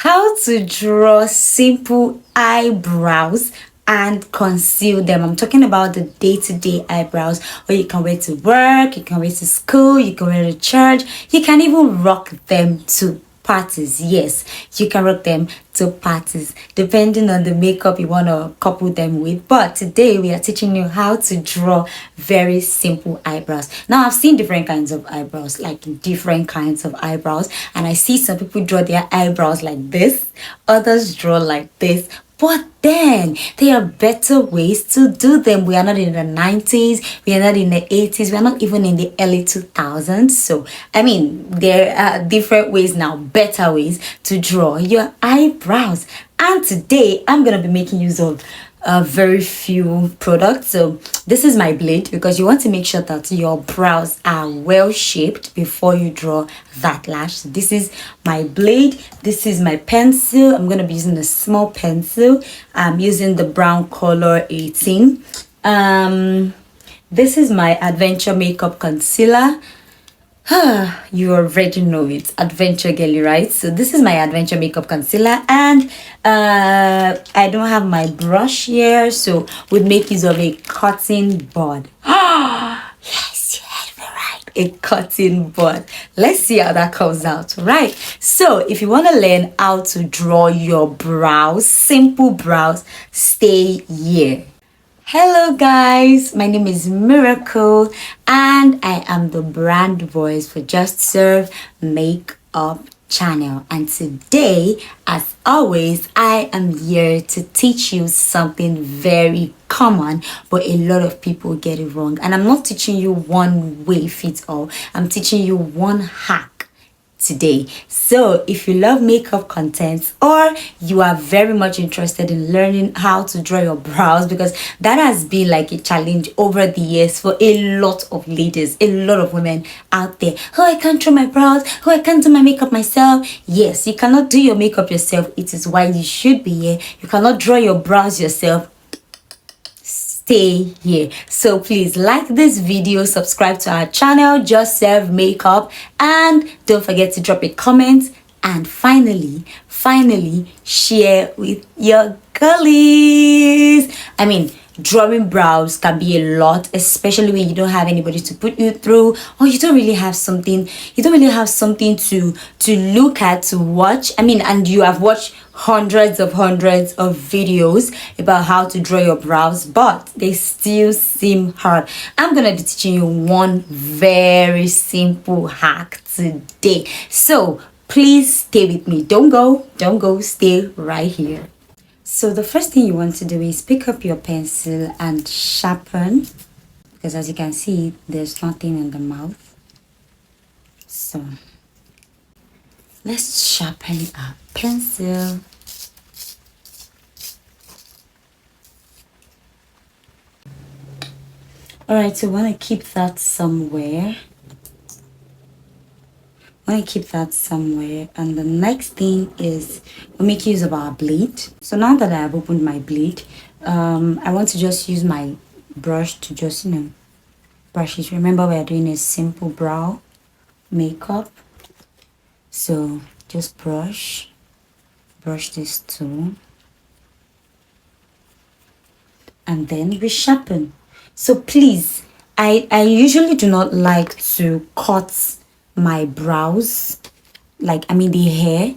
how to draw simple eyebrows and conceal them. I'm talking about the day-to-day eyebrows, or you can wear to work, you can wear to school, you can wear to church, you can even rock them to parties. Yes, you can rock them to parties depending on the makeup you want to couple them with. But today we are teaching you how to draw very simple eyebrows. Now I've seen different kinds of eyebrows, like different kinds of eyebrows, and I see some people draw their eyebrows like this, others draw like this. But then there are better ways to do them. We are not in the 90s, we are not in the 80s, we are not even in the early 2000s. So, I mean, there are different ways now, better ways to draw your eyebrows. And today I'm going to be making use of very few products. So this is my blade, because you want to make sure that your brows are well shaped before you draw that lash. So this is my blade, this is my pencil. I'm going to be using a small pencil. I'm using the brown color 18. This is my Adventure Makeup Concealer. You already know it, Adventure Girly, right? So this is my Adventure Makeup Concealer, and I don't have my brush here, so we'd make use of a cotton bud. Yes, you heard me right, a cotton bud. Let's see how that comes out. Right, so if you want to learn how to draw your brows, simple brows, stay here. Hello guys, my name is Miracle and I am the brand voice for Just Serve Makeup channel, and today, as always, I am here to teach you something very common, but a lot of people get it wrong. And I'm not teaching you one way fits all, I'm teaching you one hack today. So if you love makeup content, or you are very much interested in learning how to draw your brows, because that has been like a challenge over the years for a lot of ladies, a lot of women out there. Oh, I can't draw my brows, oh, I can't do my makeup myself. Yes, you cannot do your makeup yourself. It is why you should be here. You cannot draw your brows yourself. Stay here. So please like this video, subscribe to our channel Just Serve Makeup, and don't forget to drop a comment, and finally share with your girlies. I mean, drawing brows can be a lot, especially when you don't have anybody to put you through, or you don't really have something to look at, to watch. I mean, and you have watched hundreds of videos about how to draw your brows, but they still seem hard. I'm gonna be teaching you one very simple hack today, so please stay with me. Don't go, stay right here. So the first thing you want to do is pick up your pencil and sharpen, because as you can see, there's nothing in the mouth. So let's sharpen our pencil. Alright, so we want to keep that somewhere. And the next thing is we make use of our blade. So now that I have opened my blade, I want to just use my brush to just brush it. Remember, we are doing a simple brow makeup, so just brush this too, and then we sharpen. So please, I usually do not like to cut my brows, like I mean the hair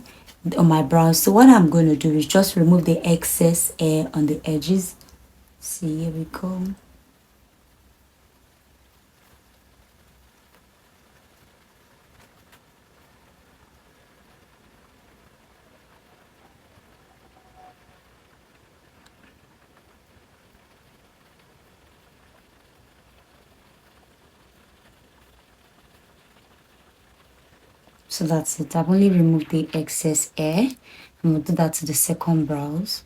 on my brows. So what I'm going to do is just remove the excess hair on the edges. See, here we go. So that's it. I've only removed the excess hair, and we'll do that to the second brows.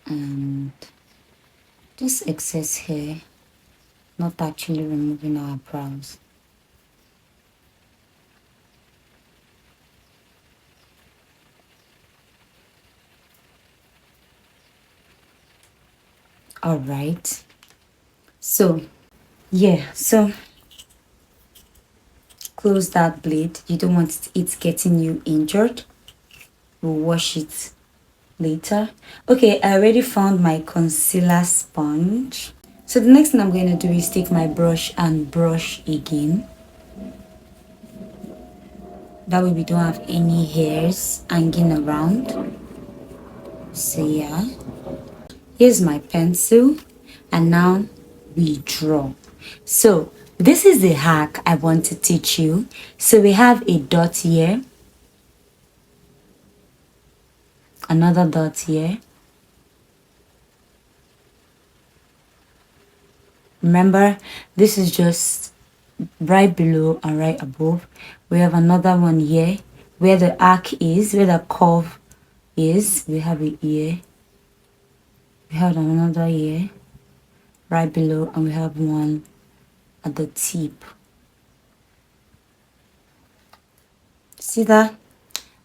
And just excess hair, not actually removing our brows. All right. So, yeah. So, close that blade. You don't want it getting you injured. We'll wash it later. Okay, I already found my concealer sponge. So the next thing I'm going to do is take my brush and brush again. That way we don't have any hairs hanging around. So yeah, here's my pencil, and now we draw. So this is the hack I want to teach you. So we have a dot here, another dot here. Remember, this is just right below and right above. We have another one here where the arc is, where the curve is. We have it here. We have another here right below, and we have one at the tip. See that?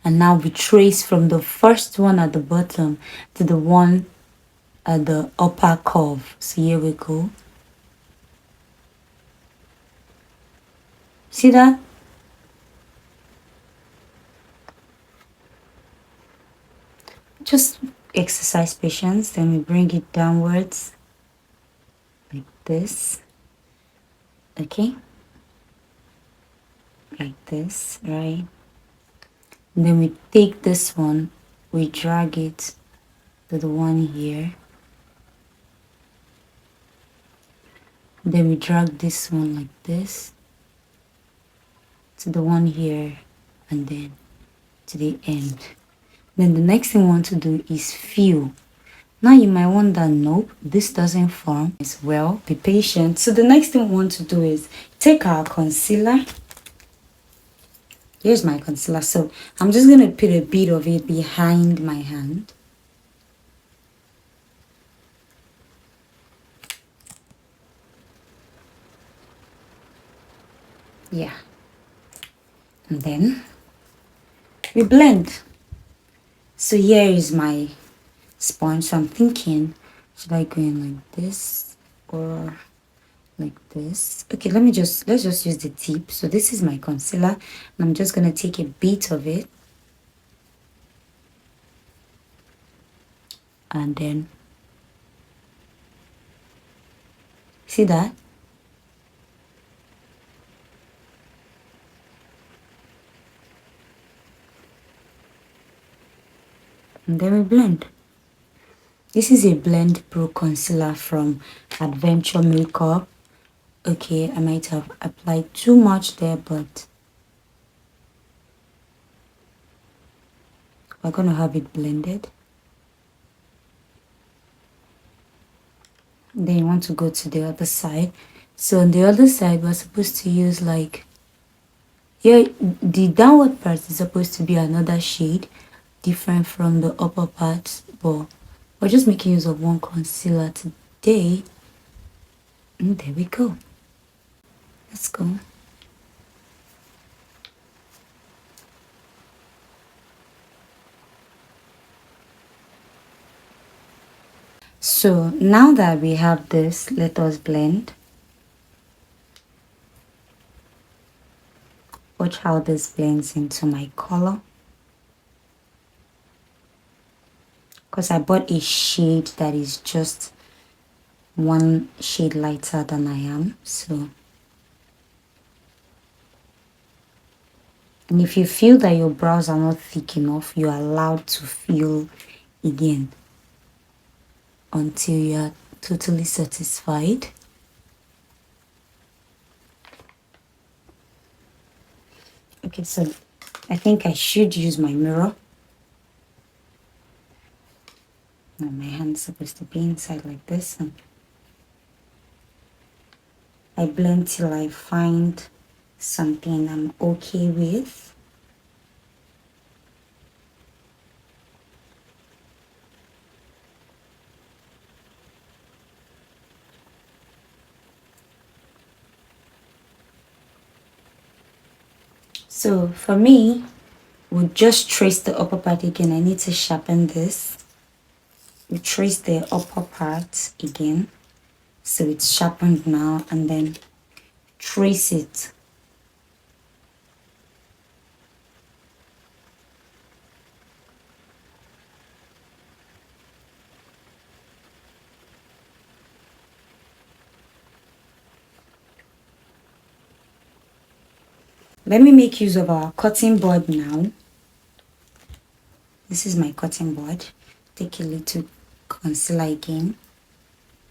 And now we trace from the first one at the bottom to the one at the upper curve. So here we go. See that? Just exercise patience. Then we bring it downwards like this. Okay? Like this, right? And then we take this one, we drag it to the one here. Then we drag this one like this to the one here, and then to the end. Then the next thing we want to do is fill. Now you might wonder, nope, this doesn't form as well. Be patient. So the next thing we want to do is take our concealer. Here's my concealer. So I'm just going to put a bit of it behind my hand. Yeah. And then we blend. So here is my sponge. So I'm thinking, should I go in like this or like this? Okay, let's just use the tip. So this is my concealer, and I'm just gonna take a bit of it, and then see that? And then we blend. This is a Blend Pro concealer from Adventure Makeup. Okay, I might have applied too much there, but we're gonna have it blended. Then you want to go to the other side. So on the other side, we're supposed to use like, yeah, the downward part is supposed to be another shade different from the upper part, but we're just making use of one concealer today. And there we go. Let's go. So now that we have this, let us blend. Watch how this blends into my color. Because I bought a shade that is just one shade lighter than I am. So, and if you feel that your brows are not thick enough, you're allowed to fill again until you're totally satisfied. Okay, so I think I should use my mirror. Now my hand's supposed to be inside like this, and I blend till I find something I'm okay with. So for me, we'll just trace the upper part again. I need to sharpen this. we trace the upper part again, so it's sharpened now, and then trace it. Let me make use of our cutting board now. This is my cutting board. Take a little concealer again,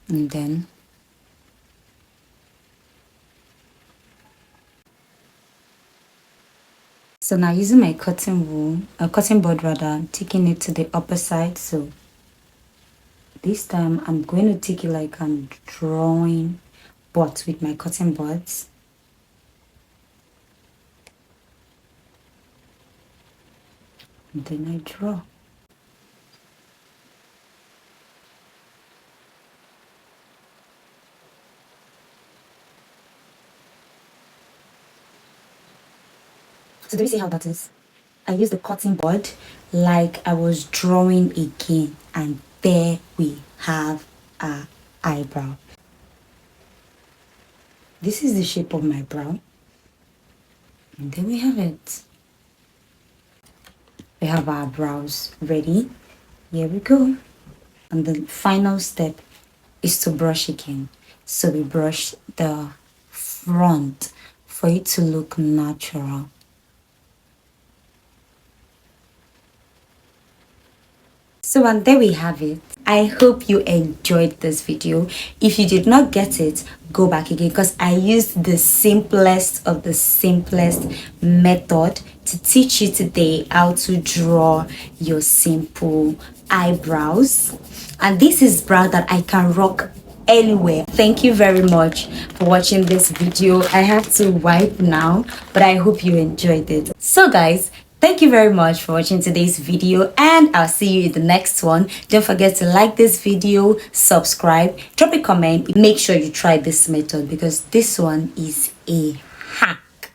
and then so now using my cutting board rather, I'm taking it to the upper side. So this time I'm going to take it like I'm drawing, but with my cutting boards. And then I draw. So do you see how that is? I use the cutting board like I was drawing again, and there we have our eyebrow. This is the shape of my brow, and there we have it. We have our brows ready. Here we go. And the final step is to brush again. So we brush the front for it to look natural. So, and there we have it. I hope you enjoyed this video. If you did not get it, go back again, because I used the simplest of the simplest method to teach you today how to draw your simple eyebrows. And this is brow that I can rock anywhere. Thank you very much for watching this video. I have to wipe now, but I hope you enjoyed it. So guys, thank you very much for watching today's video, and I'll see you in the next one. Don't forget to like this video, subscribe, drop a comment. Make sure you try this method, because this one is a hack.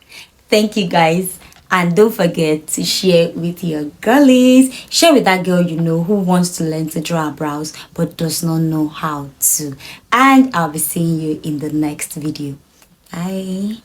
Thank you guys, and don't forget to share with your girlies. Share with that girl you know who wants to learn to draw her brows but does not know how to. And I'll be seeing you in the next video. Bye.